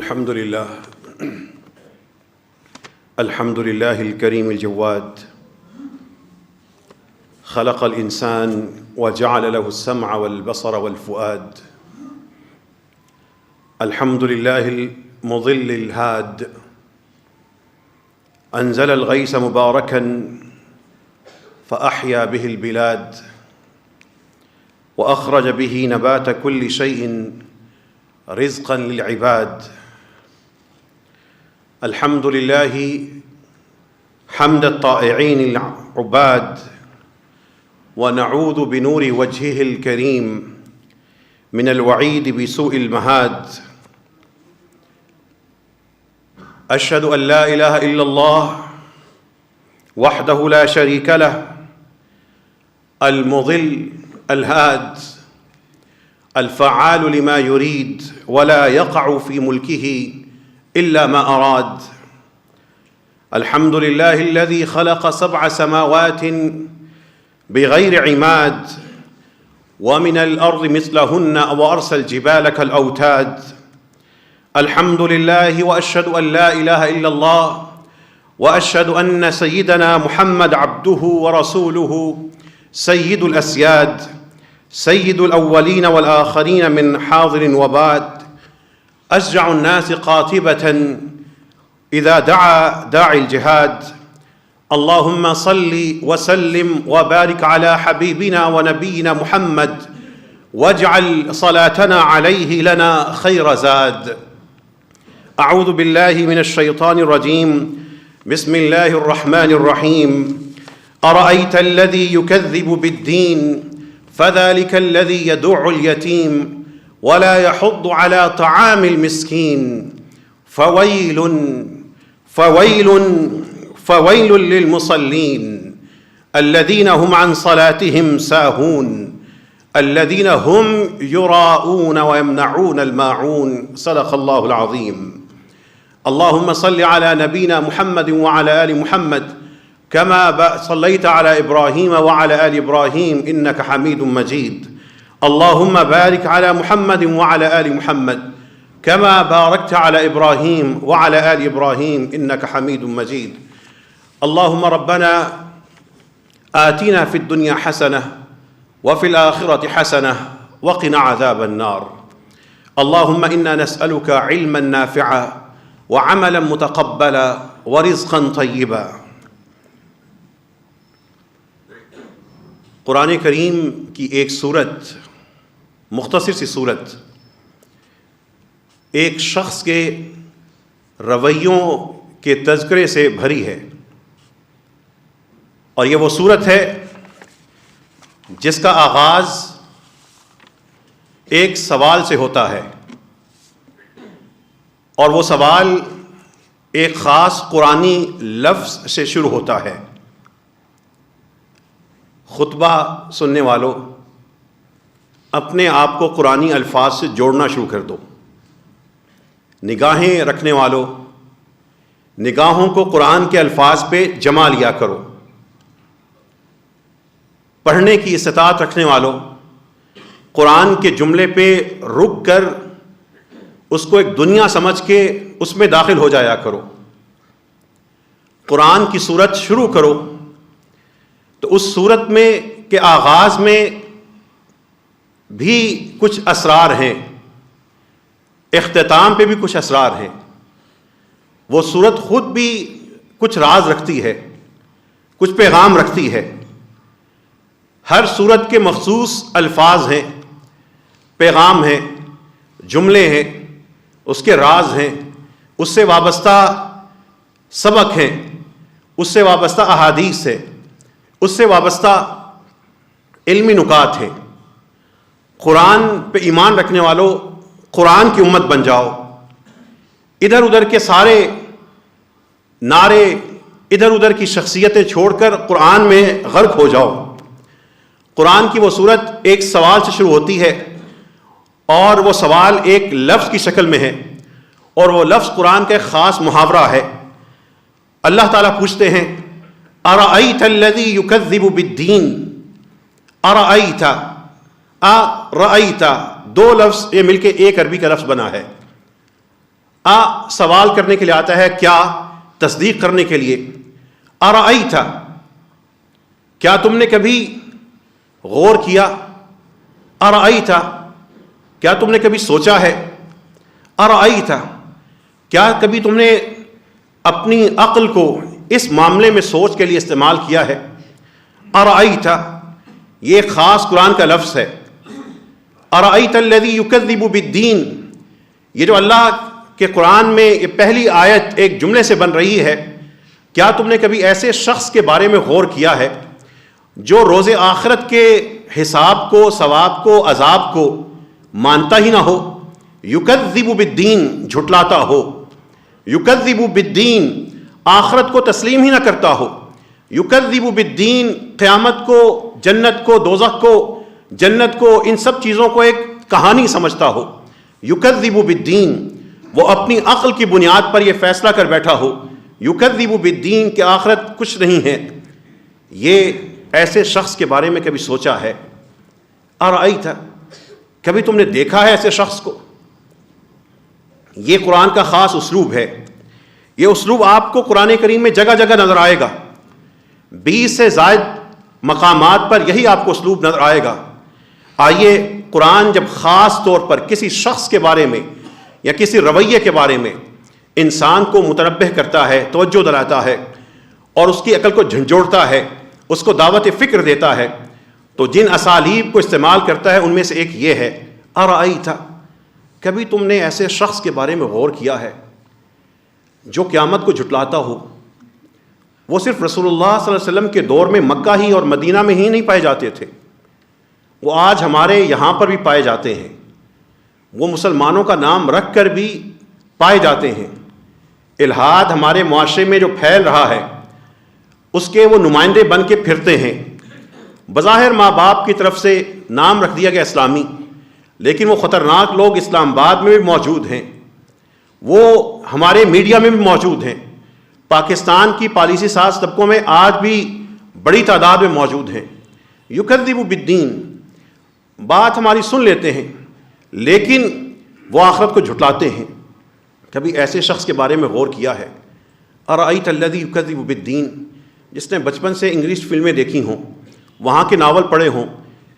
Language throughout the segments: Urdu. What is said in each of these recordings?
الحمد لله الكريم الجواد خلق الإنسان وجعل له السمع والبصر والفؤاد. الحمد لله المضل الهاد أنزل الغيث مباركا فأحيا به البلاد وأخرج به نبات كل شيء رزقا للعباد. الحمد لله حمد الطائعين العباد ونعوذ بنور وجهه الكريم من الوعيد بسوء المهاد. أشهد أن لا إله إلا الله وحده لا شريك له المضل الهاد الفعال لما يريد ولا يقع في ملكه إلا ما أراد. الحمد لله الذي خلق 7 سماوات بغير عماد ومن الأرض مثلهن وأرسل الجبال كالأوتاد. الحمد لله وأشهد أن لا إله إلا الله وأشهد أن سيدنا محمد عبده ورسوله سيد الأسياد سيد الأولين والآخرين من حاضر وباد أشجع الناس قاطبة إذا دعا داعي الجهاد. اللهم صل وسلم وبارك على حبيبنا ونبينا محمد واجعل صلاتنا عليه لنا خير زاد. أعوذ بالله من الشيطان الرجيم. بسم الله الرحمن الرحيم. أرأيت الذي يكذب بالدين فذلك الذي يدع اليتيم ولا يحض على طعام المسكين فويل للمصلين الذين هم عن صلاتهم ساهون الذين هم يراءون ويمنعون الماعون. صدق الله العظيم. اللهم صل على نبينا محمد وعلى آل محمد كما صليت على إبراهيم وعلى آل إبراهيم إنك حميد مجيد. اللهم بارك على محمد وعلى آل محمد كما باركت على إبراهيم وعلى آل إبراهيم إنك حميد مجيد. اللهم ربنا آتنا في الدنيا حسنة وفي الآخرة حسنة وقنا عذاب النار. اللهم إنا نسألك علما نافعا وعملا متقبلا ورزقا طيبا. قرآن کریم کی ایک صورت، مختصر سی صورت، ایک شخص کے رویوں کے تذکرے سے بھری ہے، اور یہ وہ صورت ہے جس کا آغاز ایک سوال سے ہوتا ہے، اور وہ سوال ایک خاص قرآنی لفظ سے شروع ہوتا ہے۔ خطبہ سننے والوں، اپنے آپ کو قرآنی الفاظ سے جوڑنا شروع کر دو۔ نگاہیں رکھنے والوں، نگاہوں کو قرآن کے الفاظ پہ جما لیا کرو۔ پڑھنے کی استطاعت رکھنے والوں، قرآن کے جملے پہ رک کر اس کو ایک دنیا سمجھ کے اس میں داخل ہو جایا کرو۔ قرآن کی سورت شروع کرو تو اس صورت میں کے آغاز میں بھی کچھ اسرار ہیں، اختتام پہ بھی کچھ اسرار ہیں۔ وہ صورت خود بھی کچھ راز رکھتی ہے، کچھ پیغام رکھتی ہے۔ ہر صورت کے مخصوص الفاظ ہیں، پیغام ہیں، جملے ہیں، اس کے راز ہیں، اس سے وابستہ سبق ہیں، اس سے وابستہ احادیث ہے، اس سے وابستہ علمی نکات ہیں۔ قرآن پہ ایمان رکھنے والوں، قرآن کی امت بن جاؤ۔ ادھر ادھر کے سارے نعرے، ادھر ادھر کی شخصیتیں چھوڑ کر قرآن میں غرق ہو جاؤ۔ قرآن کی وہ صورت ایک سوال سے شروع ہوتی ہے، اور وہ سوال ایک لفظ کی شکل میں ہے، اور وہ لفظ قرآن کا ایک خاص محاورہ ہے۔ اللہ تعالیٰ پوچھتے ہیں ارأیت الذی یکذب بالدین۔ ارأیت، ارأیت، دو لفظ یہ مل کے ایک عربی کا لفظ بنا ہے۔ سوال کرنے کے لیے آتا ہے، کیا تصدیق کرنے کے لیے. ارأیت، کیا تم نے کبھی غور کیا؟ ارأیت، کیا تم نے کبھی سوچا ہے؟ ارأیت، کیا کبھی تم نے اپنی عقل کو اس معاملے میں سوچ کے لیے استعمال کیا ہے؟ ارأیت، یہ ایک خاص قرآن کا لفظ ہے. ارأیت الذی یکذب بالدین، یہ جو اللہ کے قرآن میں یہ پہلی آیت ایک جملے سے بن رہی ہے، کیا تم نے کبھی ایسے شخص کے بارے میں غور کیا ہے جو روز آخرت کے حساب کو، ثواب کو، عذاب کو مانتا ہی نہ ہو؟ یکذب بالدین، جھٹلاتا ہو. یکذب بالدین، آخرت کو تسلیم ہی نہ کرتا ہو. یکذب بالدین، قیامت کو، جنت کو، دوزخ کو، جنت کو، ان سب چیزوں کو ایک کہانی سمجھتا ہو. یکذب بالدین، وہ اپنی عقل کی بنیاد پر یہ فیصلہ کر بیٹھا ہو یکذب بالدین کہ آخرت کچھ نہیں ہے. یہ ایسے شخص کے بارے میں کبھی سوچا ہے؟ ارأیت، کبھی تم نے دیکھا ہے ایسے شخص کو؟ یہ قرآن کا خاص اسلوب ہے. یہ اسلوب آپ کو قرآن کریم میں جگہ جگہ نظر آئے گا. 20 سے زائد مقامات پر یہی آپ کو اسلوب نظر آئے گا. آئیے، قرآن جب خاص طور پر کسی شخص کے بارے میں یا کسی رویے کے بارے میں انسان کو متنبہ کرتا ہے، توجہ دلاتا ہے اور اس کی عقل کو جھنجھوڑتا ہے، اس کو دعوت فکر دیتا ہے، تو جن اسالیب کو استعمال کرتا ہے ان میں سے ایک یہ ہے، ارأیت، کبھی تم نے ایسے شخص کے بارے میں غور کیا ہے جو قیامت کو جھٹلاتا ہو؟ وہ صرف رسول اللہ صلی اللہ علیہ وسلم کے دور میں مکہ ہی اور مدینہ میں ہی نہیں پائے جاتے تھے، وہ آج ہمارے یہاں پر بھی پائے جاتے ہیں. وہ مسلمانوں کا نام رکھ کر بھی پائے جاتے ہیں. الحاد ہمارے معاشرے میں جو پھیل رہا ہے اس کے وہ نمائندے بن کے پھرتے ہیں. بظاہر ماں باپ کی طرف سے نام رکھ دیا گیا اسلامی، لیکن وہ خطرناک لوگ اسلام آباد میں بھی موجود ہیں، وہ ہمارے میڈیا میں بھی موجود ہیں، پاکستان کی پالیسی ساز طبقوں میں آج بھی بڑی تعداد میں موجود ہیں. یکذب بالدین، بات ہماری سن لیتے ہیں لیکن وہ آخرت کو جھٹلاتے ہیں. کبھی ایسے شخص کے بارے میں غور کیا ہے؟ ارأیت الذی یکذب بالدین، جس نے بچپن سے انگلش فلمیں دیکھی ہوں، وہاں کے ناول پڑھے ہوں،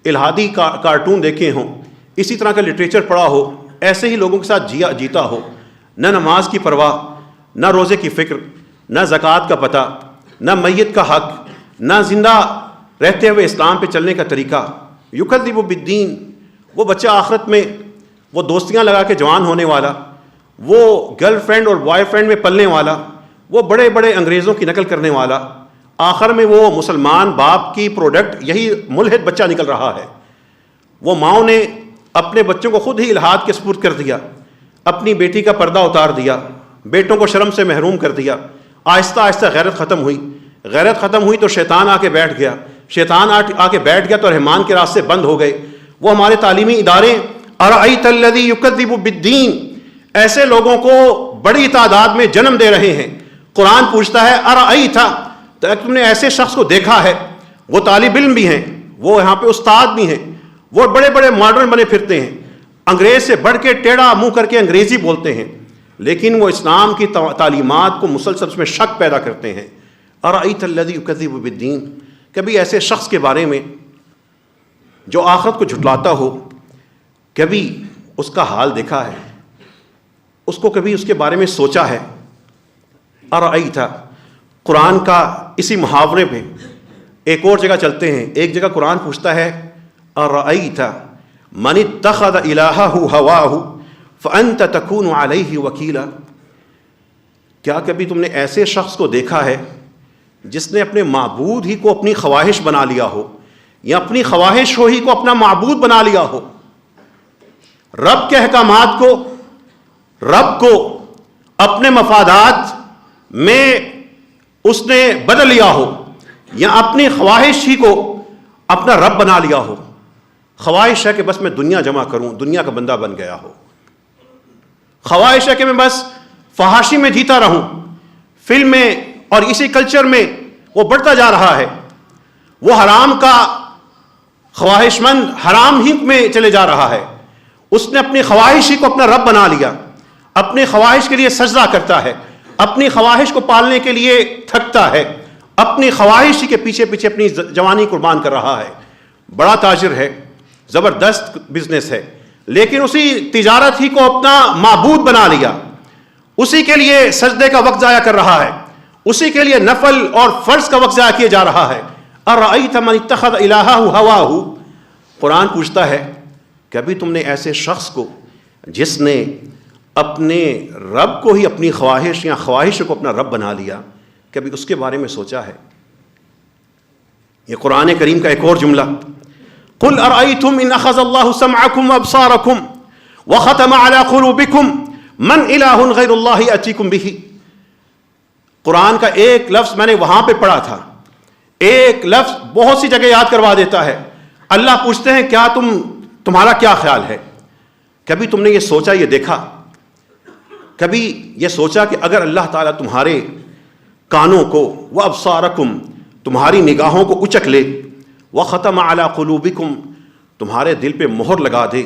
الہادی کارٹون دیکھے ہوں، اسی طرح کا لٹریچر پڑھا ہو، ایسے ہی لوگوں کے ساتھ جیتا ہو، نہ نماز کی پرواہ، نہ روزے کی فکر، نہ زکوٰۃ کا پتہ، نہ میت کا حق، نہ زندہ رہتے ہوئے اسلام پہ چلنے کا طریقہ. یکذب بالدین، وہ بچہ آخرت میں وہ دوستیاں لگا کے جوان ہونے والا، وہ گرل فرینڈ اور بوائے فرینڈ میں پلنے والا، وہ بڑے بڑے انگریزوں کی نقل کرنے والا، آخر میں وہ مسلمان باپ کی پروڈکٹ یہی ملحد بچہ نکل رہا ہے. وہ ماؤں نے اپنے بچوں کو خود ہی الحاد کے سپرد کر دیا، اپنی بیٹی کا پردہ اتار دیا، بیٹوں کو شرم سے محروم کر دیا. آہستہ آہستہ غیرت ختم ہوئی، غیرت ختم ہوئی تو شیطان آ کے بیٹھ گیا، شیطان آ کے بیٹھ گیا تو رحمان کے راستے بند ہو گئے. وہ ہمارے تعلیمی ادارے ارأیت الذی یکذب بالدین ایسے لوگوں کو بڑی تعداد میں جنم دے رہے ہیں. قرآن پوچھتا ہے ارأیت، تم نے ایسے شخص کو دیکھا ہے؟ وہ طالب علم بھی ہیں، وہ یہاں پہ استاد بھی ہیں، وہ بڑے بڑے ماڈرن بنے پھرتے ہیں، انگریز سے بڑھ کے ٹیڑھا منہ کر کے انگریزی بولتے ہیں، لیکن وہ اسلام کی تعلیمات کو مسلسل اس میں شک پیدا کرتے ہیں. ارأیت الذی یکذب بالدین، کبھی ایسے شخص کے بارے میں جو آخرت کو جھٹلاتا ہو، کبھی اس کا حال دیکھا ہے؟ اس کو کبھی اس کے بارے میں سوچا ہے؟ ارأیت، قرآن کا اسی محاورے پہ ایک اور جگہ چلتے ہیں. ایک جگہ قرآن پوچھتا ہے ارأیت من اتخذ الہہ ہواہ فانت تکون علیہ وکیلا، کیا کبھی تم نے ایسے شخص کو دیکھا ہے جس نے اپنے معبود ہی کو اپنی خواہش بنا لیا ہو، یا اپنی خواہش ہی کو اپنا معبود بنا لیا ہو؟ رب کے احکامات کو، رب کو اپنے مفادات میں اس نے بدل لیا ہو، یا اپنی خواہش ہی کو اپنا رب بنا لیا ہو. خواہش ہے کہ بس میں دنیا جمع کروں، دنیا کا بندہ بن گیا ہو. خواہش ہے کہ میں بس فحاشی میں جیتا رہوں، فلم میں اور اسی کلچر میں وہ بڑھتا جا رہا ہے. وہ حرام کا خواہش مند حرام ہی میں چلے جا رہا ہے. اس نے اپنی خواہش ہی کو اپنا رب بنا لیا. اپنی خواہش کے لیے سجدہ کرتا ہے، اپنی خواہش کو پالنے کے لیے تھکتا ہے، اپنی خواہش کے پیچھے پیچھے اپنی جوانی قربان کر رہا ہے، بڑا تاجر ہے، زبردست بزنس ہے، لیکن اسی تجارت ہی کو اپنا معبود بنا لیا، اسی کے لیے سجدے کا وقت ضائع کر رہا ہے، اسی کے لیے نفل اور فرض کا وقت ضائع کیا جا رہا ہے۔ ارأیت من اتخذ الہہ ہواہ، قرآن پوچھتا ہے کبھی تم نے ایسے شخص کو جس نے اپنے رب کو ہی اپنی خواہش یا خواہش کو اپنا رب بنا لیا، کبھی اس کے بارے میں سوچا ہے؟ یہ قرآن کریم کا ایک اور جملہ، قل ارأیتم ان اخذ اللہ سمعکم وابصارکم وختم علی قلوبکم من الہ غیر اللہ یأتیکم بہ۔ قرآن کا ایک لفظ میں نے وہاں پہ پڑھا تھا، ایک لفظ بہت سی جگہ یاد کروا دیتا ہے۔ اللہ پوچھتے ہیں کیا تمہارا کیا خیال ہے؟ کبھی تم نے یہ سوچا، یہ دیکھا، کبھی یہ سوچا کہ اگر اللہ تعالیٰ تمہارے کانوں کو وابصارکم، تمہاری نگاہوں کو اچک لے، وختم علی قلوبکم، تمہارے دل پہ مہر لگا دے،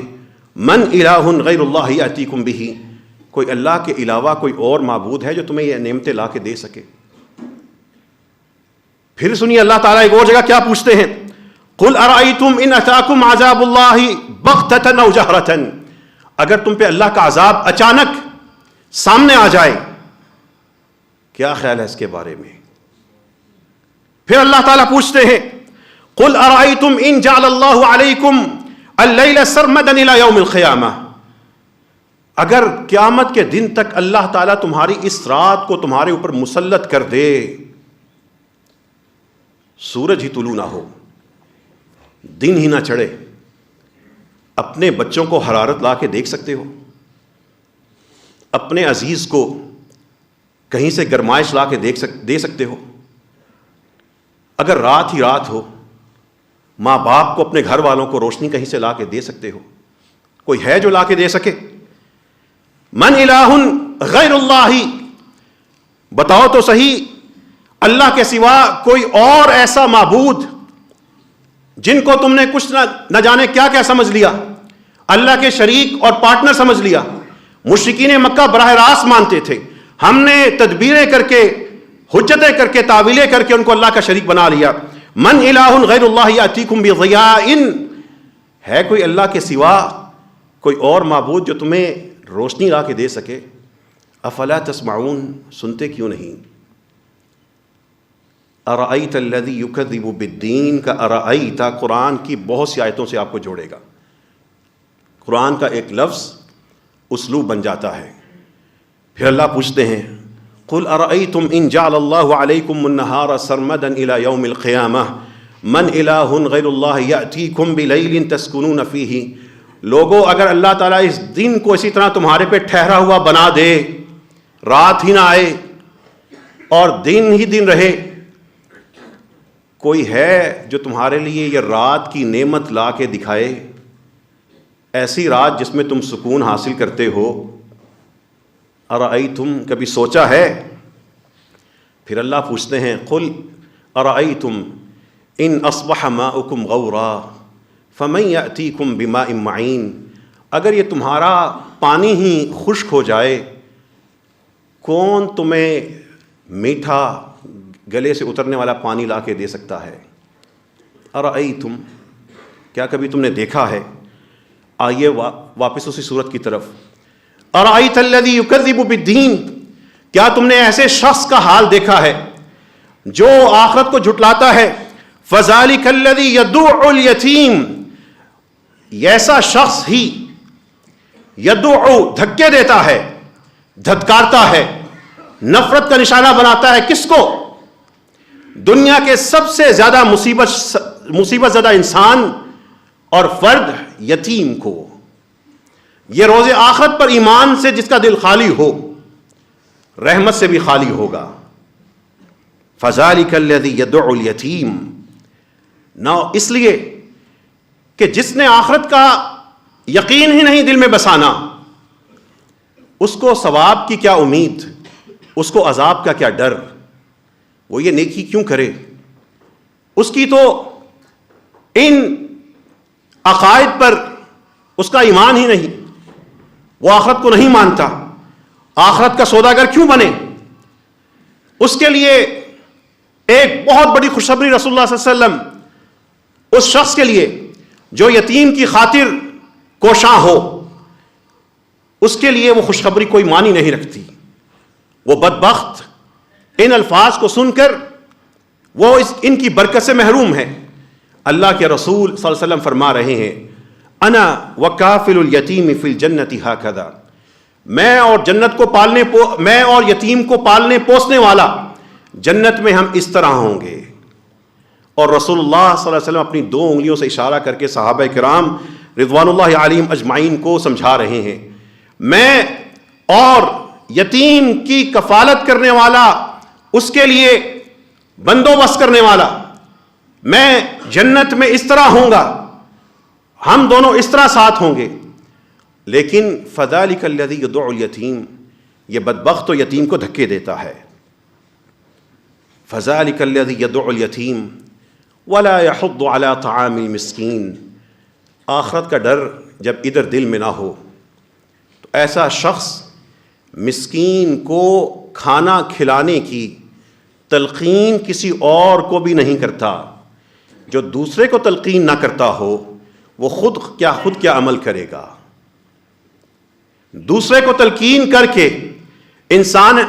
من الہ غیر اللہ یأتیکم بہ، کوئی اللہ کے علاوہ کوئی اور معبود ہے جو تمہیں یہ نعمتیں لا کے دے سکے؟ پھر سنیے اللہ تعالیٰ ایک اور جگہ کیا پوچھتے ہیں، قل ارأیتم ان اتاکم عذاب اللہ بغتۃ او جہرۃ، اگر تم پہ اللہ کا عذاب اچانک سامنے آ جائے کیا خیال ہے اس کے بارے میں؟ پھر اللہ تعالیٰ پوچھتے ہیں قل ارأیتم ان جعل اللہ علیکم اللیل سرمدا الی یوم القیامہ، اگر قیامت کے دن تک اللہ تعالیٰ تمہاری اس رات کو تمہارے اوپر مسلط کر دے، سورج ہی طلوع نہ ہو، دن ہی نہ چڑھے، اپنے بچوں کو حرارت لا کے دیکھ سکتے ہو؟ اپنے عزیز کو کہیں سے گرمائش لا کے دے سکتے ہو؟ اگر رات ہی رات ہو، ماں باپ کو اپنے گھر والوں کو روشنی کہیں سے لا کے دے سکتے ہو؟ کوئی ہے جو لا کے دے سکے؟ من الہ غیر اللہ، بتاؤ تو صحیح اللہ کے سوا کوئی اور ایسا معبود جن کو تم نے کچھ نہ جانے کیا کیا سمجھ لیا، اللہ کے شریک اور پارٹنر سمجھ لیا۔ مشرکین مکہ براہ راست مانتے تھے، ہم نے تدبیریں کر کے، حجتیں کر کے، تعویلیں کر کے ان کو اللہ کا شریک بنا لیا۔ من الہ غیر اللہ یأتیکم بضیاء، ہے کوئی اللہ کے سوا کوئی اور معبود جو تمہیں روشنی لا کے دے سکے؟ افلا تسمعون، سنتے کیوں نہیں؟ ارأیت الذی یکذب بالدین کا ارأیت قرآن کی بہت سی آیتوں سے آپ کو جوڑے گا، قرآن کا ایک لفظ اسلوب بن جاتا ہے۔ پھر اللہ پوچھتے ہیں قل ارأیتم ان جعل اللہ علیکم النہار سرمدا الی یوم القیامہ من الہ غیر اللہ یأتیکم بلیل تسکنون فیہ، لوگوں اگر اللہ تعالیٰ اس دن کو اسی طرح تمہارے پہ ٹھہرا ہوا بنا دے، رات ہی نہ آئے اور دن ہی دن رہے، کوئی ہے جو تمہارے لیے یہ رات کی نعمت لا کے دکھائے، ایسی رات جس میں تم سکون حاصل کرتے ہو؟ ارأیتم، کبھی سوچا ہے؟ پھر اللہ پوچھتے ہیں قل ارأیتم ان اصبح ماؤکم غورا فمن یأتیکم بماء معین، اگر یہ تمہارا پانی ہی خشک ہو جائے، کون تمہیں میٹھا گلے سے اترنے والا پانی لا کے دے سکتا ہے؟ ارأیتم، کیا کبھی تم نے دیکھا ہے؟ آئیے واپس اسی صورت کی طرف، ارأیت الذی یکذب بالدین، کیا تم نے ایسے شخص کا حال دیکھا ہے جو آخرت کو جھٹلاتا ہے؟ فذلک الذی یدع الیتیم، ایسا شخص ہی یدعو، دھکے دیتا ہے، دھتکارتا ہے، نفرت کا نشانہ بناتا ہے، کس کو؟ دنیا کے سب سے زیادہ مصیبت زدہ انسان اور فرد، یتیم کو۔ یہ روز آخرت پر ایمان سے جس کا دل خالی ہو، رحمت سے بھی خالی ہوگا۔ فذلک الذی یدعو الیتیم، نہ اس لیے کہ جس نے آخرت کا یقین ہی نہیں دل میں بسانا، اس کو ثواب کی کیا امید، اس کو عذاب کا کیا ڈر، وہ یہ نیکی کیوں کرے؟ اس کی تو ان عقائد پر اس کا ایمان ہی نہیں، وہ آخرت کو نہیں مانتا، آخرت کا سوداگر کیوں بنے؟ اس کے لیے ایک بہت بڑی خوشخبری رسول اللہ صلی اللہ علیہ وسلم اس شخص کے لیے جو یتیم کی خاطر کوشاں ہو، اس کے لیے وہ خوشخبری کوئی معنی نہیں رکھتی۔ وہ بدبخت ان الفاظ کو سن کر وہ ان کی برکت سے محروم ہے۔ اللہ کے رسول صلی اللہ علیہ وسلم فرما رہے ہیں انا وکافل الیتیم فی الجنۃ ہکذا، میں اور یتیم کو پالنے پوسنے والا جنت میں ہم اس طرح ہوں گے۔ اور رسول اللہ صلی اللہ علیہ وسلم اپنی 2 انگلیوں سے اشارہ کر کے صحابہ کرام رضوان اللہ علیہم اجمعین کو سمجھا رہے ہیں، میں اور یتیم کی کفالت کرنے والا، اس کے لیے بندوبست کرنے والا، میں جنت میں اس طرح ہوں گا، ہم دونوں اس طرح ساتھ ہوں گے۔ لیکن فذلک الذی یدع الیتیم، یہ بدبخت تو یتیم کو دھکے دیتا ہے۔ فذلک الذی یدع الیتیم ولا یحض علی طعام المسکین، آخرت کا ڈر جب ادھر دل میں نہ ہو تو ایسا شخص مسکین کو کھانا کھلانے کی تلقین کسی اور کو بھی نہیں کرتا۔ جو دوسرے کو تلقین نہ کرتا ہو وہ خود کیا عمل کرے گا؟ دوسرے کو تلقین کر کے انسان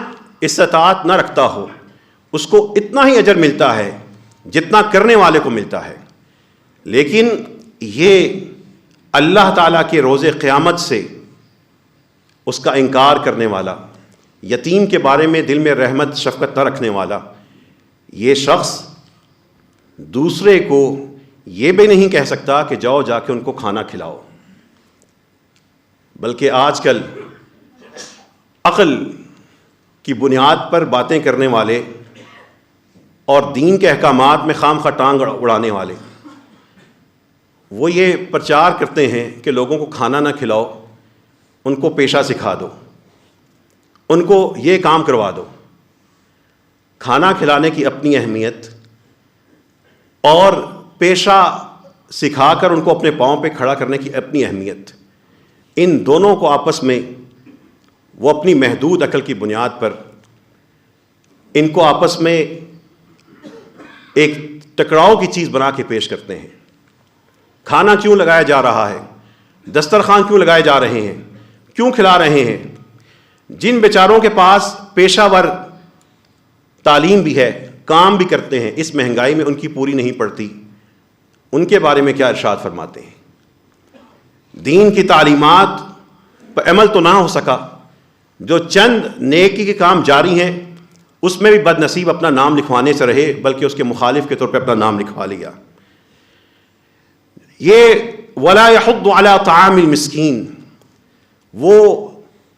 استطاعت نہ رکھتا ہو، اس کو اتنا ہی اجر ملتا ہے جتنا کرنے والے کو ملتا ہے۔ لیکن یہ اللہ تعالیٰ کے روز قیامت سے اس کا انکار کرنے والا، یتیم کے بارے میں دل میں رحمت شفقت نہ رکھنے والا، یہ شخص دوسرے کو یہ بھی نہیں کہہ سکتا کہ جاؤ جا کے ان کو کھانا کھلاؤ۔ بلکہ آج کل عقل کی بنیاد پر باتیں کرنے والے اور دین کے احکامات میں خام خواہ ٹانگ اڑانے والے، وہ یہ پرچار کرتے ہیں کہ لوگوں کو کھانا نہ کھلاؤ، ان کو پیشہ سکھا دو، ان کو یہ کام کروا دو۔ کھانا کھلانے کی اپنی اہمیت اور پیشہ سکھا کر ان کو اپنے پاؤں پہ کھڑا کرنے کی اپنی اہمیت، ان دونوں کو آپس میں وہ اپنی محدود عقل کی بنیاد پر ان کو آپس میں ایک ٹکراؤ کی چیز بنا کے پیش کرتے ہیں۔ کھانا کیوں لگایا جا رہا ہے؟ دسترخوان کیوں لگائے جا رہے ہیں؟ کیوں کھلا رہے ہیں؟ جن بیچاروں کے پاس پیشہ ور تعلیم بھی ہے، کام بھی کرتے ہیں، اس مہنگائی میں ان کی پوری نہیں پڑتی، ان کے بارے میں کیا ارشاد فرماتے ہیں؟ دین کی تعلیمات پر عمل تو نہ ہو سکا، جو چند نیکی کے کام جاری ہیں اس میں بھی بد نصیب اپنا نام لکھوانے سے رہے، بلکہ اس کے مخالف کے طور پہ اپنا نام لکھوا لیا۔ یہ ولا یحض علی طعام المسکین، وہ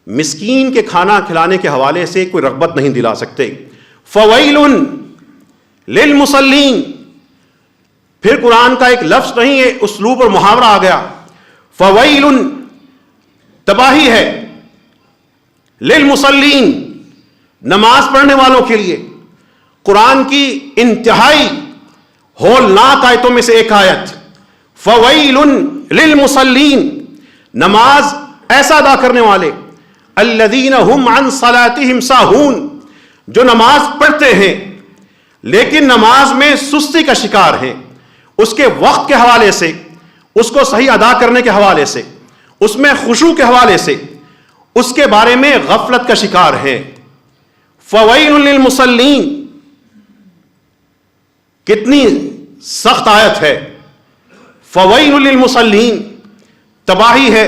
مسکین کے کھانا کھلانے کے حوالے سے کوئی رغبت نہیں دلا سکتے۔ فویل للمصلین، پھر قرآن کا ایک لفظ نہیں ہے، اسلوب اور محاورہ آ گیا۔ فویل، تباہی ہے، للمصلین، نماز پڑھنے والوں کے لیے۔ قرآن کی انتہائی ہولناک آیتوں میں سے ایک آیت، فویل للمصلین، نماز ایسا ادا کرنے والے، الذین هم عن صلاتهم ساہون، جو نماز پڑھتے ہیں لیکن نماز میں سستی کا شکار ہیں، اس کے وقت کے حوالے سے، اس کو صحیح ادا کرنے کے حوالے سے، اس میں خشوع کے حوالے سے، اس کے بارے میں غفلت کا شکار ہیں۔ فویل للمصلین، کتنی سخت آیت ہے۔ فویل للمصلین، تباہی ہے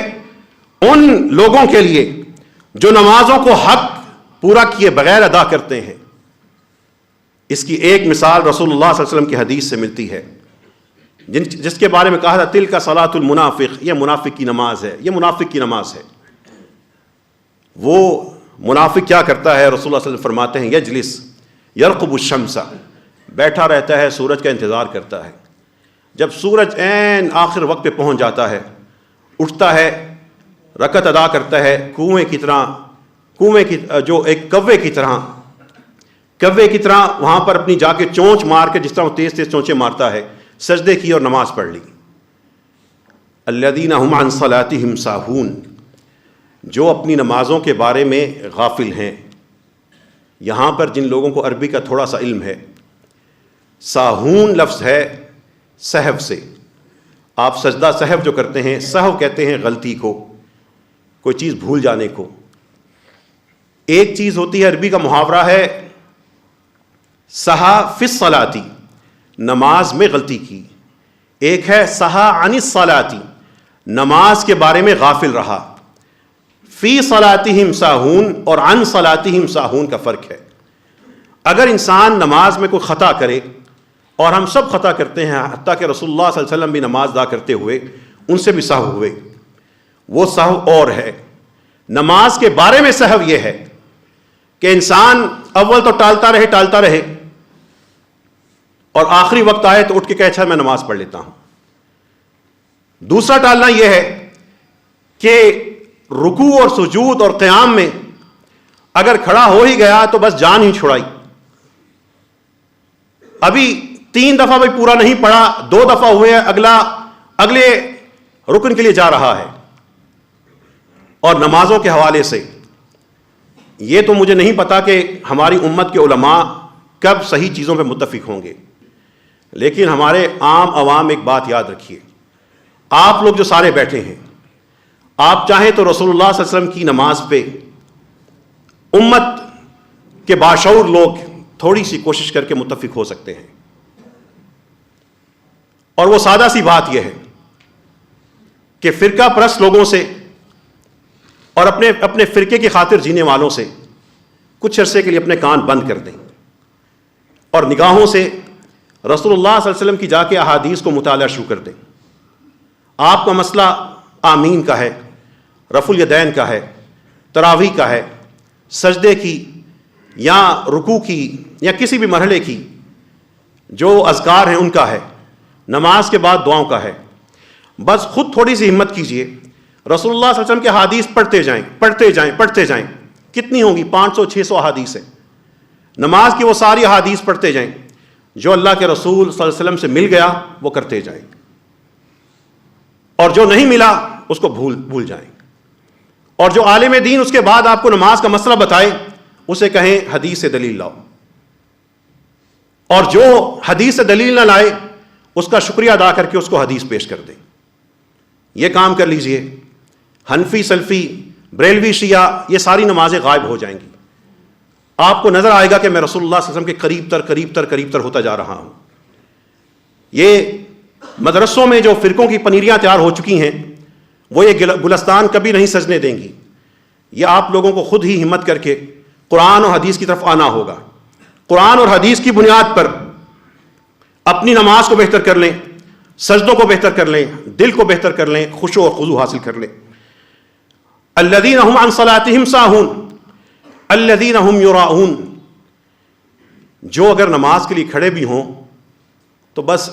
ان لوگوں کے لیے جو نمازوں کو حق پورا کیے بغیر ادا کرتے ہیں۔ اس کی ایک مثال رسول اللہ صلی اللہ علیہ وسلم کی حدیث سے ملتی ہے، جس کے بارے میں کہا تھا تلک صلاۃ المنافق، یہ منافق کی نماز ہے، یہ منافق کی نماز ہے۔ وہ منافق کیا کرتا ہے؟ رسول اللہ صلی اللہ علیہ وسلم فرماتے ہیں یجلس یرقب الشمس، بیٹھا رہتا ہے، سورج کا انتظار کرتا ہے۔ جب سورج عین آخر وقت پہ پہنچ جاتا ہے، اٹھتا ہے، رکعت ادا کرتا ہے، کنویں کی جو ایک کوے کی طرح وہاں پر اپنی جا کے چونچ مار کے، جس طرح وہ تیز تیز چونچیں مارتا ہے، سجدے کی اور نماز پڑھ لی۔ الذین هم عن صلاتهم ساہون، جو اپنی نمازوں کے بارے میں غافل ہیں. یہاں پر جن لوگوں کو عربی کا تھوڑا سا علم ہے، ساہون لفظ ہے سہو سے. آپ سجدہ سہو جو کرتے ہیں، سہو کہتے ہیں غلطی کو، کوئی چیز بھول جانے کو. ایک چیز ہوتی ہے، عربی کا محاورہ ہے سہا فی الصلاۃ، نماز میں غلطی کی. ایک ہے سہا عن الصلاۃ، نماز کے بارے میں غافل رہا. فی صلاتہم ساہون اور عن صلاتہم ساہون کا فرق ہے. اگر انسان نماز میں کوئی خطا کرے، اور ہم سب خطا کرتے ہیں، حتیٰ کہ رسول اللہ صلی اللہ علیہ وسلم بھی نماز ادا کرتے ہوئے ان سے بھی سہو ہوئے، وہ سہو اور ہے. نماز کے بارے میں سہو یہ ہے کہ انسان اول تو ٹالتا رہے اور آخری وقت آئے تو اٹھ کے کہے اچھا میں نماز پڑھ لیتا ہوں. دوسرا ٹالنا یہ ہے کہ رکوع اور سجود اور قیام میں اگر کھڑا ہو ہی گیا تو بس جان ہی چھڑائی. ابھی 3 دفعہ بھی پورا نہیں پڑا، 2 دفعہ ہوئے، اگلے رکن کے لیے جا رہا ہے. اور نمازوں کے حوالے سے یہ تو مجھے نہیں پتا کہ ہماری امت کے علماء کب صحیح چیزوں پہ متفق ہوں گے، لیکن ہمارے عام عوام ایک بات یاد رکھیے. آپ لوگ جو سارے بیٹھے ہیں، آپ چاہیں تو رسول اللہ صلی اللہ علیہ وسلم کی نماز پہ امت کے باشعور لوگ تھوڑی سی کوشش کر کے متفق ہو سکتے ہیں. اور وہ سادہ سی بات یہ ہے کہ فرقہ پرست لوگوں سے اور اپنے فرقے کی خاطر جینے والوں سے کچھ عرصے کے لیے اپنے کان بند کر دیں اور نگاہوں سے رسول اللہ صلی اللہ علیہ وسلم کی جا کے احادیث کو مطالعہ شروع کر دیں. آپ کا مسئلہ آمین کا ہے، رفع الیدین کا ہے، تراویح کا ہے، سجدے کی یا رکوع کی یا کسی بھی مرحلے کی جو اذکار ہیں ان کا ہے، نماز کے بعد دعاؤں کا ہے. بس خود تھوڑی سی ہمت کیجئے، رسول اللہ صلی اللہ علیہ وسلم کے حدیث پڑھتے جائیں. کتنی ہوں گی؟ 500-600 احادیث ہیں. نماز کی وہ ساری احادیث پڑھتے جائیں. جو اللہ کے رسول صلی اللہ علیہ وسلم سے مل گیا وہ کرتے جائیں، اور جو نہیں ملا اس کو بھول جائیں. اور جو عالم دین اس کے بعد آپ کو نماز کا مسئلہ بتائے اسے کہیں حدیث سے دلیل لاؤ، اور جو حدیث سے دلیل نہ لائے اس کا شکریہ ادا کر کے اس کو حدیث پیش کر دیں. یہ کام کر لیجئے. حنفی، سلفی، بریلوی، شیعہ، یہ ساری نمازیں غائب ہو جائیں گی. آپ کو نظر آئے گا کہ میں رسول اللہ صلی اللہ علیہ وسلم کے قریب تر ہوتا جا رہا ہوں. یہ مدرسوں میں جو فرقوں کی پنیریاں تیار ہو چکی ہیں وہ یہ گلستان کبھی نہیں سجنے دیں گی. یہ آپ لوگوں کو خود ہی ہمت کر کے قرآن اور حدیث کی طرف آنا ہوگا. قرآن اور حدیث کی بنیاد پر اپنی نماز کو بہتر کر لیں، سجدوں کو بہتر کر لیں، دل کو بہتر کر لیں، خشوع اور خضوع حاصل کر لیں. الذین هم عن صلاتهم ساہون الذین هم یراؤون. جو اگر نماز کے لیے کھڑے بھی ہوں تو بس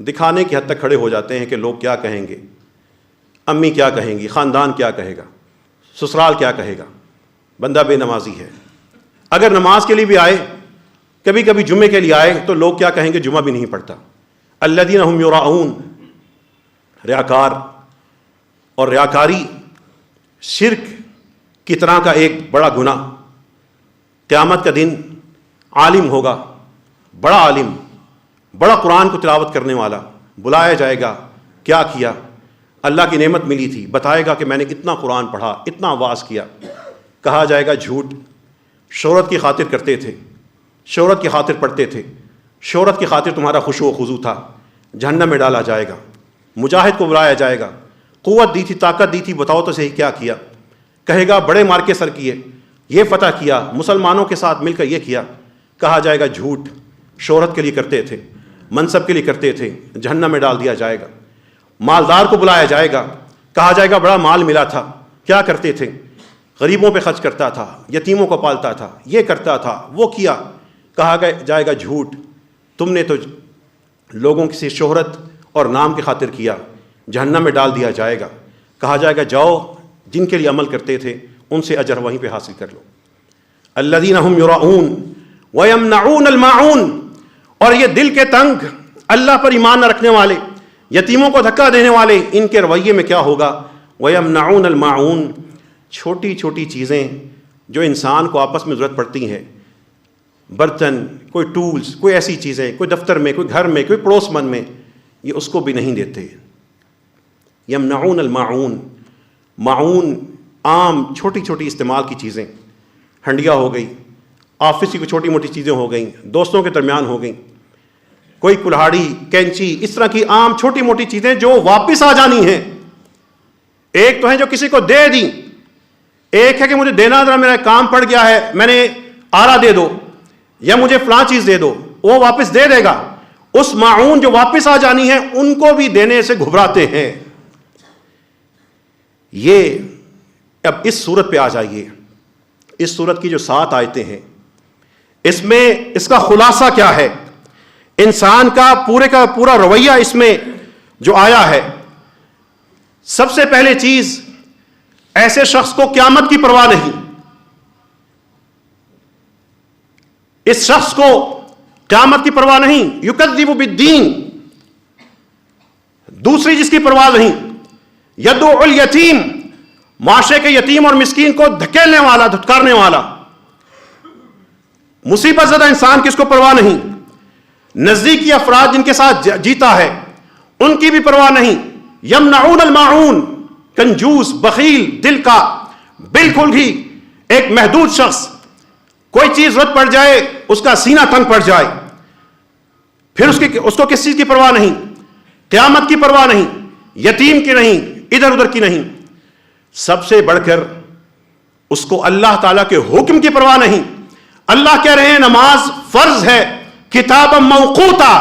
دکھانے کی حد تک کھڑے ہو جاتے ہیں کہ لوگ کیا کہیں گے، امی کیا کہیں گی، خاندان کیا کہے گا، سسرال کیا کہے گا، بندہ بے نمازی ہے. اگر نماز کے لیے بھی آئے، کبھی کبھی جمعے کے لیے آئے تو لوگ کیا کہیں گے، جمعہ بھی نہیں پڑھتا. الذین هم یراؤون، ریاکار. اور ریاکاری شرک کی طرح کا ایک بڑا گناہ. قیامت کا دن عالم ہوگا، بڑا عالم، بڑا قرآن کو تلاوت کرنے والا، بلایا جائے گا، کیا کیا؟ اللہ کی نعمت ملی تھی، بتائے گا کہ میں نے اتنا قرآن پڑھا، اتنا واعظ کیا. کہا جائے گا جھوٹ، شہرت کی خاطر کرتے تھے، شہرت کی خاطر پڑھتے تھے، شہرت کی خاطر تمہارا خشوع و خضوع تھا. جہنم میں ڈالا جائے گا. مجاہد کو بلایا جائے گا، قوت دی تھی، طاقت دی تھی، بتاؤ تو صحیح کیا کیا؟ کہے گا بڑے مار کے سر کیے، یہ فتح کیا، مسلمانوں کے ساتھ مل کر یہ کیا. کہا جائے گا جھوٹ، شہرت کے لیے کرتے تھے، منصب کے لیے کرتے تھے، جہنم میں ڈال دیا جائے گا. مالدار کو بلایا جائے گا، کہا جائے گا بڑا مال ملا تھا، کیا کرتے تھے؟ غریبوں پہ خرچ کرتا تھا، یتیموں کو پالتا تھا، یہ کرتا تھا، وہ کیا. کہا جائے گا جھوٹ، تم نے تو لوگوں کی شہرت اور نام کی خاطر کیا، جہنم میں ڈال دیا جائے گا. کہا جائے گا جاؤ جن کے لیے عمل کرتے تھے ان سے اجر وہیں پہ حاصل کر لو. الذین هم یراؤون ویمنعون الماعون. اور یہ دل کے تنگ، اللہ پر ایمان نہ رکھنے والے، یتیموں کو دھکا دینے والے، ان کے رویے میں کیا ہوگا؟ ویمنعون الماعون. چھوٹی چھوٹی چیزیں جو انسان کو آپس میں ضرورت پڑتی ہیں، برتن، کوئی ٹولز، کوئی ایسی چیزیں، کوئی دفتر میں، کوئی گھر میں، کوئی پڑوس من میں، یہ اس کو بھی نہیں دیتے۔ یمنعون الماعون، معون عام چھوٹی چھوٹی استعمال کی چیزیں، ہنڈیا ہو گئی، آفس کی کوئی چھوٹی موٹی چیزیں ہو گئیں، دوستوں کے درمیان ہو گئیں، کوئی کلہاڑی، کینچی، اس طرح کی عام چھوٹی موٹی چیزیں جو واپس آ جانی ہیں۔ ایک تو ہیں جو کسی کو دے دیں، ایک ہے کہ مجھے دینا ذرا میرا کام پڑ گیا ہے، میں نے آرا دے دو یا مجھے فلاں چیز دے دو، وہ واپس دے دے گا۔ اس معون جو واپس آ جانی ہے ان کو بھی دینے سے گھبراتے ہیں۔ یہ اب اس صورت پہ آ جائیے، اس صورت کی جو 7 آیتیں ہیں، اس میں اس کا خلاصہ کیا ہے؟ انسان کا پورا رویہ اس میں جو آیا ہے، سب سے پہلے چیز، ایسے شخص کو قیامت کی پرواہ نہیں۔ اس شخص کو قیامت کی پرواہ نہیں، یکذب بالدین۔ دوسری جس کی پرواہ نہیں، یدعو الیتیم، معاشرے کے یتیم اور مسکین کو دھکیلنے والا، دھتکارنے والا۔ مصیبت زدہ انسان کی اس کو پرواہ نہیں۔ نزدیکی افراد جن کے ساتھ جیتا ہے ان کی بھی پرواہ نہیں۔ یمنعون الماعون، کنجوس، بخیل دل کا، بالکل ہی ایک محدود شخص، کوئی چیز ضرورت پڑ جائے اس کا سینہ تنگ پڑ جائے، پھر اس کو کس چیز کی پرواہ نہیں؟ قیامت کی پرواہ نہیں، یتیم کی نہیں، ادھر ادھر کی نہیں۔ سب سے بڑھ کر اس کو اللہ تعالیٰ کے حکم کی پرواہ نہیں۔ اللہ کہہ رہے ہیں نماز فرض ہے، کتابا موقوتا،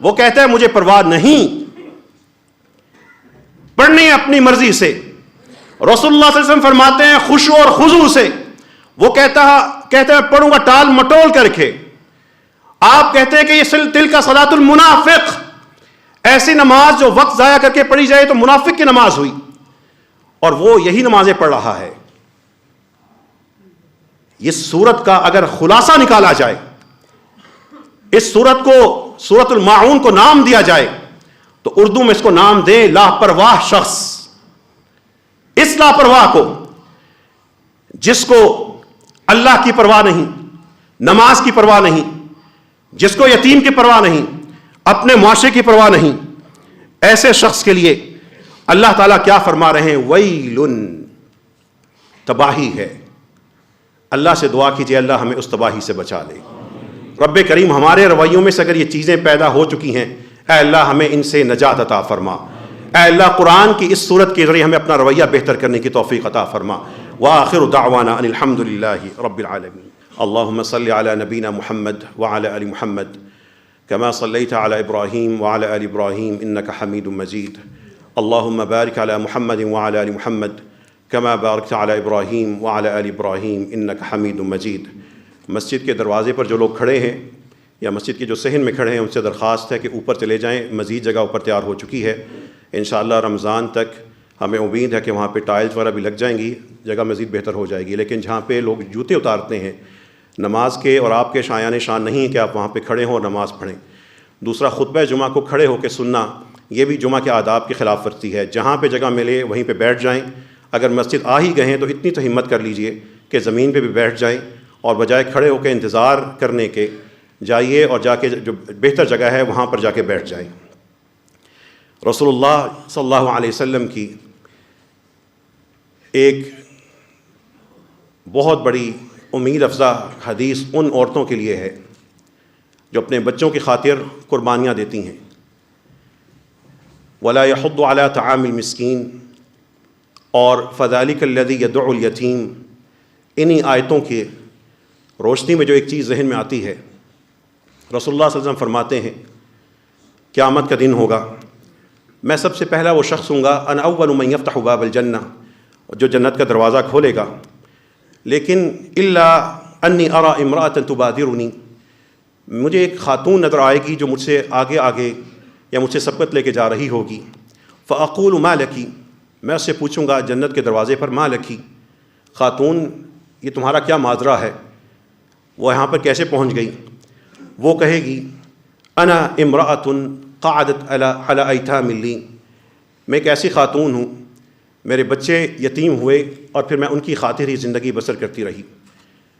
وہ کہتا ہے مجھے پرواہ نہیں، پڑھنی ہے اپنی مرضی سے۔ رسول اللہ صلی اللہ علیہ وسلم فرماتے ہیں خشوع اور خضوع سے، وہ کہتا ہے پڑھوں گا ٹال مٹول کر کے۔ آپ کہتے ہیں کہ یہ تل کا صلاۃ المنافق، ایسی نماز جو وقت ضائع کر کے پڑھی جائے تو منافق کی نماز ہوئی، اور وہ یہی نمازیں پڑھ رہا ہے۔ یہ سورت کا اگر خلاصہ نکالا جائے، اس سورت کو سورت الماعون کو نام دیا جائے تو اردو میں اس کو نام دیں لاپرواہ شخص۔ اس لاپرواہ کو، جس کو اللہ کی پرواہ نہیں، نماز کی پرواہ نہیں، جس کو یتیم کی پرواہ نہیں، اپنے معاشرے کی پرواہ نہیں، ایسے شخص کے لیے اللہ تعالیٰ کیا فرما رہے ہیں؟ ویل، تباہی ہے۔ اللہ سے دعا کیجئے اللہ ہمیں اس تباہی سے بچا لے۔ رب کریم ہمارے رویوں میں سے اگر یہ چیزیں پیدا ہو چکی ہیں، اے اللہ ہمیں ان سے نجات عطا فرما۔ اے اللہ قرآن کی اس صورت کے ذریعے ہمیں اپنا رویہ بہتر کرنے کی توفیق عطا فرما۔ وآخر دعوانا ان الحمد للہ رب العالمین۔ اللہم صلی علی نبینا محمد وعلی آل محمد کما صلیت علی ابراہیم وعلی آل ابراہیم انک حمید مجید۔ اللہم بارک علی محمد وعلی آل محمد کما بارکت علی ابراہیم وعلی آل ابراہیم انک حمید مجید۔ مسجد کے دروازے پر جو لوگ کھڑے ہیں یا مسجد کے جو صحن میں کھڑے ہیں ان سے درخواست ہے کہ اوپر چلے جائیں، مزید جگہ اوپر تیار ہو چکی ہے۔ انشاءاللہ رمضان تک ہمیں امید ہے کہ وہاں پہ ٹائلز وغیرہ بھی لگ جائیں گی، جگہ مزید بہتر ہو جائے گی۔ لیکن جہاں پہ لوگ جوتے اتارتے ہیں، نماز کے اور آپ کے شایان شان نہیں ہے کہ آپ وہاں پہ کھڑے ہوں اور نماز پڑھیں۔ دوسرا، خطبہ جمعہ کو کھڑے ہو کے سننا یہ بھی جمعہ کے آداب کی خلاف ورزی ہے۔ جہاں پہ جگہ ملے وہیں پہ بیٹھ جائیں۔ اگر مسجد آ ہی گئے ہیں تو اتنی تو ہمت کر لیجئے کہ زمین پہ بھی بیٹھ جائیں، اور بجائے کھڑے ہو کے انتظار کرنے کے جائیے اور جا کے جو بہتر جگہ ہے وہاں پر جا کے بیٹھ جائیں۔ رسول اللہ صلی اللہ علیہ وسلم کی ایک بہت بڑی امید افزا حدیث ان عورتوں کے لیے ہے جو اپنے بچوں کی خاطر قربانیاں دیتی ہیں۔ ولا يحض على طعام المسکین اور فذلک الذی یدعو الیتیم، انہی آیتوں کی روشنی میں جو ایک چیز ذہن میں آتی ہے، رسول اللہ صلی اللہ علیہ وسلم فرماتے ہیں قیامت کا دن ہوگا، میں سب سے پہلا وہ شخص ہوں گا، انا اول من یفتح باب الجنہ، جو جنت کا دروازہ کھولے گا، لیکن الا انی ارى امرأة تبادرنی، مجھے ایک خاتون نظر آئے گی جو مجھ سے آگے آگے یا مجھ سے سبقت لے کے جا رہی ہوگی۔ فاقول ما لکی، میں اس سے پوچھوں گا جنت کے دروازے پر، ما لکی، خاتون یہ تمہارا کیا ماجرا ہے، وہ یہاں پر کیسے پہنچ گئی؟ وہ کہے گی انا امرأة قعدت علی ایتام لی، میں ایک ایسی خاتون ہوں، میرے بچے یتیم ہوئے اور پھر میں ان کی خاطر ہی زندگی بسر کرتی رہی۔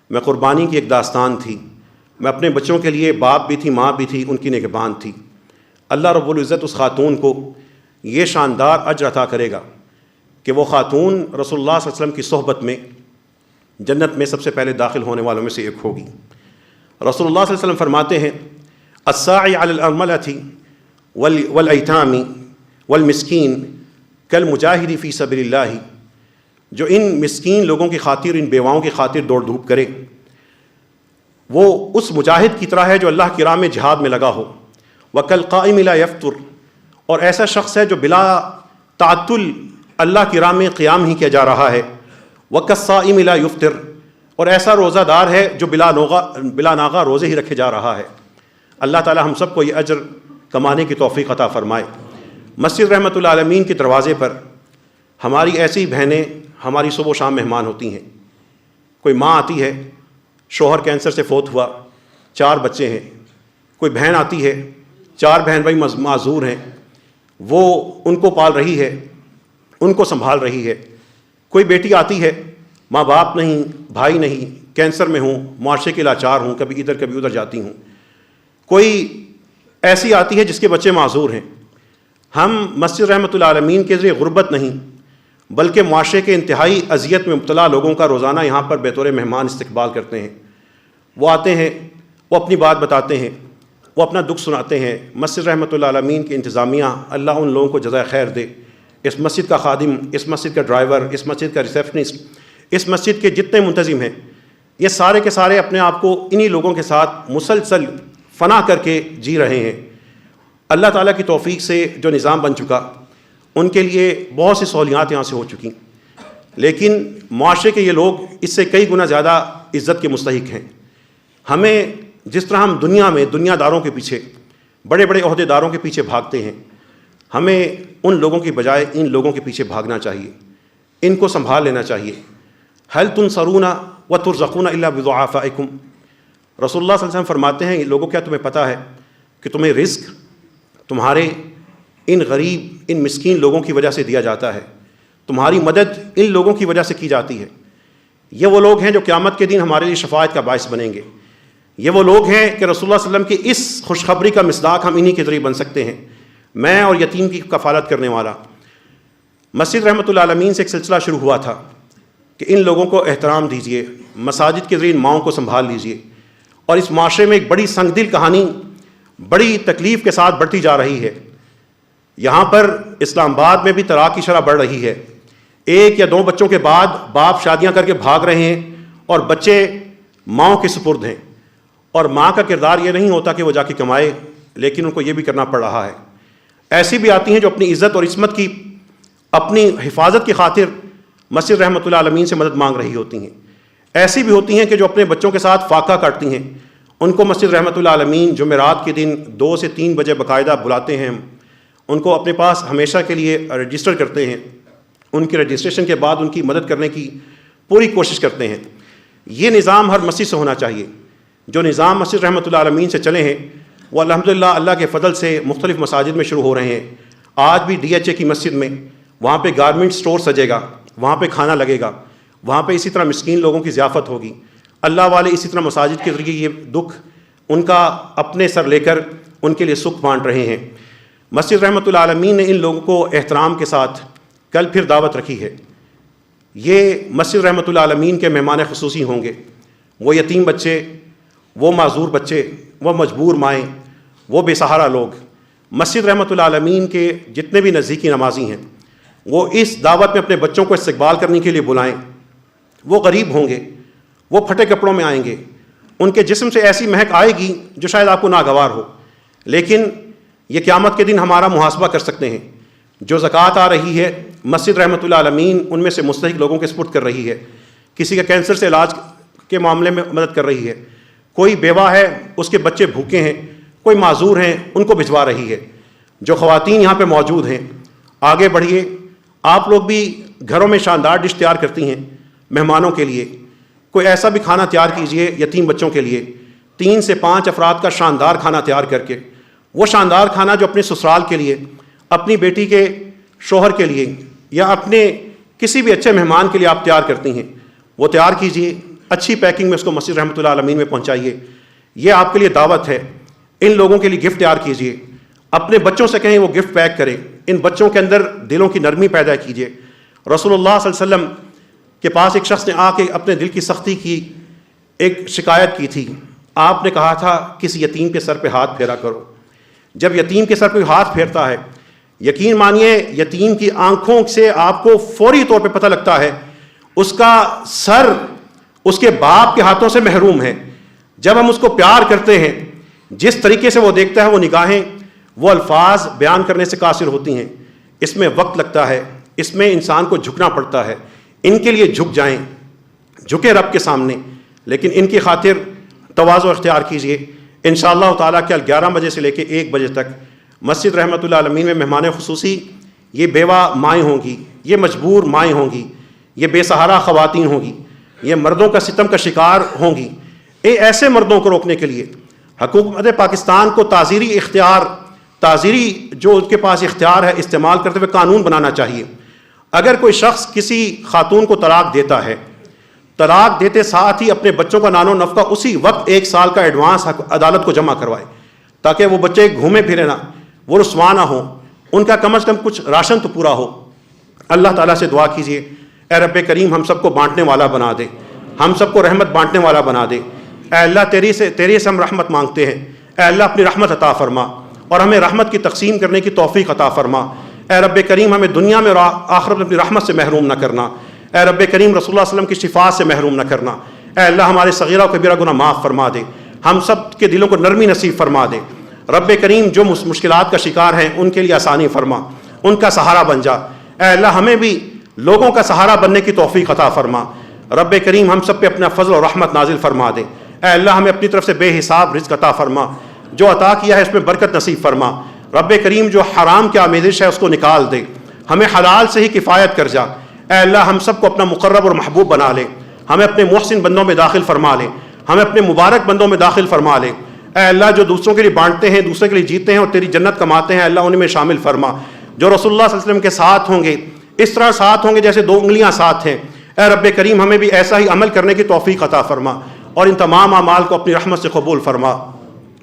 میں قربانی کی ایک داستان تھی، میں اپنے بچوں کے لیے باپ بھی تھی، ماں بھی تھی، ان کی نگہبان تھی۔ اللہ رب العزت اس خاتون کو یہ شاندار اجر عطا کرے گا کہ وہ خاتون رسول اللہ صلی اللہ علیہ وسلم کی صحبت میں جنت میں سب سے پہلے داخل ہونے والوں میں سے ایک ہوگی۔ رسول اللہ صلی اللہ علیہ وسلم فرماتے ہیں الساعی علی الارملۃ والایتام والمسکین کالمجاہد فی سبیل اللہ، جو ان مسکین لوگوں کی خاطر، ان بیواؤں کی خاطر دوڑ دھوپ کرے، وہ اس مجاہد کی طرح ہے جو اللہ کی راہ میں جہاد میں لگا ہو۔ وَكَالْقَائِمِ لَا يَفْطُرُ، اور ایسا شخص ہے جو بلا تعطل اللہ کی راہ میں قیام ہی کیا جا رہا ہے۔ وَكَالصَّائِمِ لَا يُفْطِرُ، اور ایسا روزہ دار ہے جو بلا ناغہ روزے ہی رکھے جا رہا ہے۔ اللہ تعالی ہم سب کو یہ اجر کمانے کی توفیق عطا فرمائے۔ مسجد رحمت العالمین کے دروازے پر ہماری ایسی بہنیں ہماری صبح و شام مہمان ہوتی ہیں۔ کوئی ماں آتی ہے، شوہر کینسر سے فوت ہوا، 4 بچے ہیں۔ کوئی بہن آتی ہے، 4 بہن بھائی معذور ہیں، وہ ان کو پال رہی ہے، ان کو سنبھال رہی ہے۔ کوئی بیٹی آتی ہے، ماں باپ نہیں، بھائی نہیں، کینسر میں ہوں، معاشرے کے لاچار ہوں، کبھی ادھر کبھی ادھر جاتی ہوں۔ کوئی ایسی آتی ہے جس کے بچے معذور ہیں۔ ہم مسجد رحمت العالمین کے ذریعے غربت نہیں بلکہ معاشرے کے انتہائی اذیت میں مبتلا لوگوں کا روزانہ یہاں پر بطور مہمان استقبال کرتے ہیں۔ وہ آتے ہیں، وہ اپنی بات بتاتے ہیں، وہ اپنا دکھ سناتے ہیں۔ مسجد رحمت العالمین کی انتظامیہ، اللہ ان لوگوں کو جزائے خیر دے۔ اس مسجد کا خادم، اس مسجد کا ڈرائیور، اس مسجد کا ریسیپشنسٹ، اس مسجد کے جتنے منتظم ہیں، یہ سارے کے سارے اپنے آپ کو انہی لوگوں کے ساتھ مسلسل فنا کر کے جی رہے ہیں۔ اللہ تعالیٰ کی توفیق سے جو نظام بن چکا، ان کے لیے بہت سی سہولیات یہاں سے ہو چکی، لیکن معاشرے کے یہ لوگ اس سے کئی گنا زیادہ عزت کے مستحق ہیں۔ ہمیں جس طرح ہم دنیا میں دنیا داروں کے پیچھے، بڑے بڑے عہدے داروں کے پیچھے بھاگتے ہیں، ہمیں ان لوگوں کی بجائے ان لوگوں کے پیچھے بھاگنا چاہیے، ان کو سنبھال لینا چاہیے۔ هل تنصرون وترزقون الا بضعفائکم، رسول اللہ صلی اللہ علیہ وسلم فرماتے ہیں لوگوں کیا تمہیں پتہ ہے کہ تمہیں رزق تمہارے ان غریب، ان مسکین لوگوں کی وجہ سے دیا جاتا ہے، تمہاری مدد ان لوگوں کی وجہ سے کی جاتی ہے۔ یہ وہ لوگ ہیں جو قیامت کے دن ہمارے لیے شفاعت کا باعث بنیں گے۔ یہ وہ لوگ ہیں کہ رسول اللہ صلی اللہ علیہ وسلم کی اس خوشخبری کا مصداق ہم انہی کے ذریعے بن سکتے ہیں۔ میں اور یتیم کی کفالت کرنے والا۔ مسجد رحمت العالمین سے ایک سلسلہ شروع ہوا تھا کہ ان لوگوں کو احترام دیجیے، مساجد کے ذریعے ان ماؤں کو سنبھال لیجیے، اور اس معاشرے میں ایک بڑی سنگ دل کہانی بڑی تکلیف کے ساتھ بڑھتی جا رہی ہے۔ یہاں پر اسلام آباد میں بھی طلاق کی شرح بڑھ رہی ہے۔ 1 یا 2 بچوں کے بعد باپ شادیاں کر کے بھاگ رہے ہیں اور بچے ماؤں کے سپرد ہیں، اور ماں کا کردار یہ نہیں ہوتا کہ وہ جا کے کمائے، لیکن ان کو یہ بھی کرنا پڑ رہا ہے۔ ایسی بھی آتی ہیں جو اپنی عزت اور عصمت کی، اپنی حفاظت کی خاطر مسجد رحمت العالمین سے مدد مانگ رہی ہوتی ہیں۔ ایسی بھی ہوتی ہیں کہ جو اپنے بچوں کے ساتھ فاقہ کاٹتی ہیں، ان کو مسجد رحمت العالمین جمعرات کے دن 2 سے 3 بجے باقاعدہ بلاتے ہیں، ان کو اپنے پاس ہمیشہ کے لیے رجسٹر کرتے ہیں، ان کے رجسٹریشن کے بعد ان کی مدد کرنے کی پوری کوشش کرتے ہیں۔ یہ نظام ہر مسجد سے ہونا چاہیے۔ جو نظام مسجد رحمت العالمین سے چلے ہیں وہ الحمدللہ اللہ کے فضل سے مختلف مساجد میں شروع ہو رہے ہیں۔ آج بھی DHA کی مسجد میں وہاں پہ گارمنٹ سٹور سجے گا، وہاں پہ کھانا لگے گا، وہاں پہ اسی طرح مسکین لوگوں کی ضیافت ہوگی۔ اللہ والے اسی طرح مساجد کے ذریعے یہ دکھ ان کا اپنے سر لے کر ان کے لیے سکھ بانٹ رہے ہیں۔ مسجد رحمت العالمین نے ان لوگوں کو احترام کے ساتھ کل پھر دعوت رکھی ہے۔ یہ مسجد رحمت العالمین کے مہمان خصوصی ہوں گے۔ وہ یتیم بچے، وہ معذور بچے، وہ مجبور مائیں، وہ بے سہارا لوگ، مسجد رحمت العالمین کے جتنے بھی نزدیکی نمازی ہیں، وہ اس دعوت میں اپنے بچوں کو استقبال کرنے کے لیے بلائیں۔ وہ غریب ہوں گے، وہ پھٹے کپڑوں میں آئیں گے، ان کے جسم سے ایسی مہک آئے گی جو شاید آپ کو ناگوار ہو، لیکن یہ قیامت کے دن ہمارا محاسبہ کر سکتے ہیں۔ جو زکوٰۃ آ رہی ہے مسجد رحمت العالمین ان میں سے مستحق لوگوں کے سپرد کر رہی ہے۔ کسی کا کینسر سے علاج کے معاملے میں مدد کر رہی ہے، کوئی بیوہ ہے اس کے بچے بھوکے ہیں، کوئی معذور ہیں ان کو بھجوا رہی ہے۔ جو خواتین یہاں پہ موجود ہیں آگے بڑھیے، آپ لوگ بھی گھروں میں شاندار ڈش تیار کرتی ہیں مہمانوں کے لیے، کوئی ایسا بھی کھانا تیار کیجئے یتیم بچوں کے لیے، 3 سے 5 افراد کا شاندار کھانا تیار کر کے، وہ شاندار کھانا جو اپنے سسرال کے لیے، اپنی بیٹی کے شوہر کے لیے، یا اپنے کسی بھی اچھے مہمان کے لیے آپ تیار کرتی ہیں وہ تیار کیجئے، اچھی پیکنگ میں اس کو مسجد رحمۃ اللہ عالمین میں پہنچائیے، یہ آپ کے لیے دعوت ہے۔ ان لوگوں کے لیے گفٹ تیار کیجئے، اپنے بچوں سے کہیں وہ گفٹ پیک کریں، ان بچوں کے اندر دلوں کی نرمی پیدا کیجئے۔ رسول اللہ صلی اللہ علیہ وسلم کے پاس ایک شخص نے آ کے اپنے دل کی سختی کی ایک شکایت کی تھی، آپ نے کہا تھا کسی یتیم کے سر پہ ہاتھ پھیرا کرو۔ جب یتیم کے سر پہ ہاتھ پھیرتا ہے، یقین مانیے یتیم کی آنکھوں سے آپ کو فوری طور پہ پتہ لگتا ہے اس کا سر اس کے باپ کے ہاتھوں سے محروم ہے۔ جب ہم اس کو پیار کرتے ہیں، جس طریقے سے وہ دیکھتا ہے، وہ نگاہیں، وہ الفاظ بیان کرنے سے قاصر ہوتی ہیں۔ اس میں وقت لگتا ہے، اس میں انسان کو جھکنا پڑتا ہے۔ ان کے لیے جھک جائیں، جھکے رب کے سامنے، لیکن ان کی خاطر تواضع اختیار کیجئے۔ انشاءاللہ تعالیٰ کل 11 بجے سے لے کے 1 بجے تک مسجد رحمۃ اللہ عالمین میں مہمان خصوصی یہ بیوہ مائیں ہوں گی، یہ مجبور مائیں ہوں گی، یہ بے سہارا خواتین ہوں گی، یہ مردوں کا ستم کا شکار ہوں گی۔ ایسے مردوں کو روکنے کے لیے حکومت پاکستان کو تعزیری جو ان کے پاس اختیار ہے استعمال کرتے ہوئے قانون بنانا چاہیے۔ اگر کوئی شخص کسی خاتون کو طلاق دیتا ہے، طلاق دیتے ساتھ ہی اپنے بچوں کا نان و نفقہ اسی وقت 1 سال کا ایڈوانس عدالت کو جمع کروائے، تاکہ وہ بچے گھومے پھرے نہ، وہ رسوا نہ ہوں، ان کا کم از کم کچھ راشن تو پورا ہو۔ اللہ تعالیٰ سے دعا کیجیے، اے رب کریم ہم سب کو بانٹنے والا بنا دے، ہم سب کو رحمت بانٹنے والا بنا دے۔ اے اللہ تیری سے ہم رحمت مانگتے ہیں، اے اللہ اپنی رحمت عطا فرما اور ہمیں رحمت کی تقسیم کرنے کی توفیق عطا فرما۔ اے رب کریم ہمیں دنیا میں اور آخرت میں اپنی رحمت سے محروم نہ کرنا۔ اے رب کریم رسول اللہ صلی اللہ علیہ وسلم کی شفاعت سے محروم نہ کرنا۔ اے اللہ ہمارے صغیرہ و کبیرہ گناہ معاف فرما دے، ہم سب کے دلوں کو نرمی نصیب فرما دے۔ رب کریم جو مشکلات کا شکار ہیں ان کے لیے آسانی فرما، ان کا سہارا بن جا۔ اے اللہ ہمیں بھی لوگوں کا سہارا بننے کی توفیق عطا فرما۔ رب کریم ہم سب پہ اپنا فضل و رحمت نازل فرما دے۔ اے اللہ ہمیں اپنی طرف سے بے حساب رزق عطا فرما، جو عطا کیا ہے اس میں برکت نصیب فرما۔ رب کریم جو حرام کی آمیزش ہے اس کو نکال دے، ہمیں حلال سے ہی کفایت کر جا۔ اے اللہ ہم سب کو اپنا مقرب اور محبوب بنا لے، ہمیں اپنے محسن بندوں میں داخل فرما لے، ہمیں اپنے مبارک بندوں میں داخل فرما لے۔ اے اللہ جو دوسروں کے لیے بانٹتے ہیں، دوسرے کے لیے جیتے ہیں اور تیری جنت کماتے ہیں، اللہ انہیں میں شامل فرما۔ جو رسول اللہ صلی اللہ علیہ وسلم کے ساتھ ہوں گے اس طرح ساتھ ہوں گے جیسے 2 انگلیاں ساتھ ہیں۔ اے رب کریم ہمیں بھی ایسا ہی عمل کرنے کی توفیق عطا فرما اور ان تمام اعمال کو اپنی رحمت سے قبول فرما۔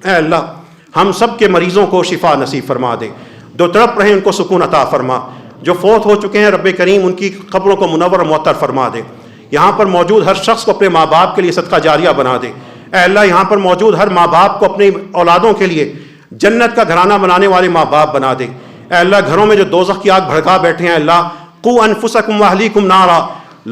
اے اللہ ہم سب کے مریضوں کو شفا نصیب فرما دے، جو تڑپ رہے ہیں ان کو سکون عطا فرما، جو فوت ہو چکے ہیں رب کریم ان کی قبروں کو منور اور معطر فرما دے۔ یہاں پر موجود ہر شخص کو اپنے ماں باپ کے لیے صدقہ جاریہ بنا دے۔ اے اللہ یہاں پر موجود ہر ماں باپ کو اپنی اولادوں کے لیے جنت کا گھرانہ بنانے والے ماں باپ بنا دے۔ اے اللہ گھروں میں جو دوزخ کی آگ بھڑکا بیٹھے ہیں، اللہ قو انفسکم واہلیکم نارا،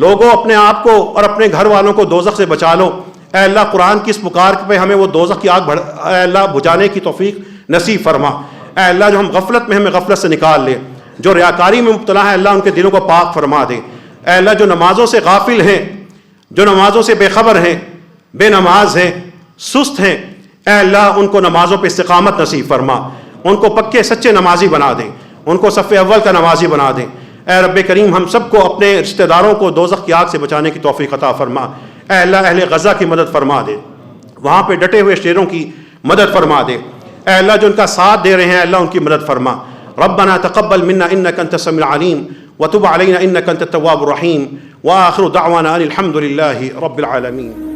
لوگوں اپنے آپ کو اور اپنے گھر والوں کو دوزخ سے بچا لو۔ اے اللہ قرآن کی اس پکار پہ ہمیں وہ دوزخ کی آگ اے اللہ بجھانے کی توفیق نصیب فرما۔ اے اللہ جو ہم غفلت میں ہمیں غفلت سے نکال لے، جو ریاکاری میں مبتلا ہے اللہ ان کے دلوں کو پاک فرما دے۔ اے اللہ جو نمازوں سے غافل ہیں، جو نمازوں سے بے خبر ہیں، بے نماز ہیں، سست ہیں، اے اللہ ان کو نمازوں پہ استقامت نصیب فرما، ان کو پکے سچے نمازی بنا دے، ان کو صف اول کا نمازی بنا دے۔ اے رب کریم ہم سب کو اپنے رشتہ داروں کو دوزخ کی آگ سے بچانے کی توفیق عطا فرما۔ اے اللہ اہل غزہ کی مدد فرما دے، وہاں پہ ڈٹے ہوئے شیروں کی مدد فرما دے۔ اے اللہ جو ان کا ساتھ دے رہے ہیں اللہ ان کی مدد فرما۔ ربنا تقبل منا انك انت السميع العليم وتب علينا انك انت التواب الرحيم واخر دعوانا ان الحمد لله رب العالمين۔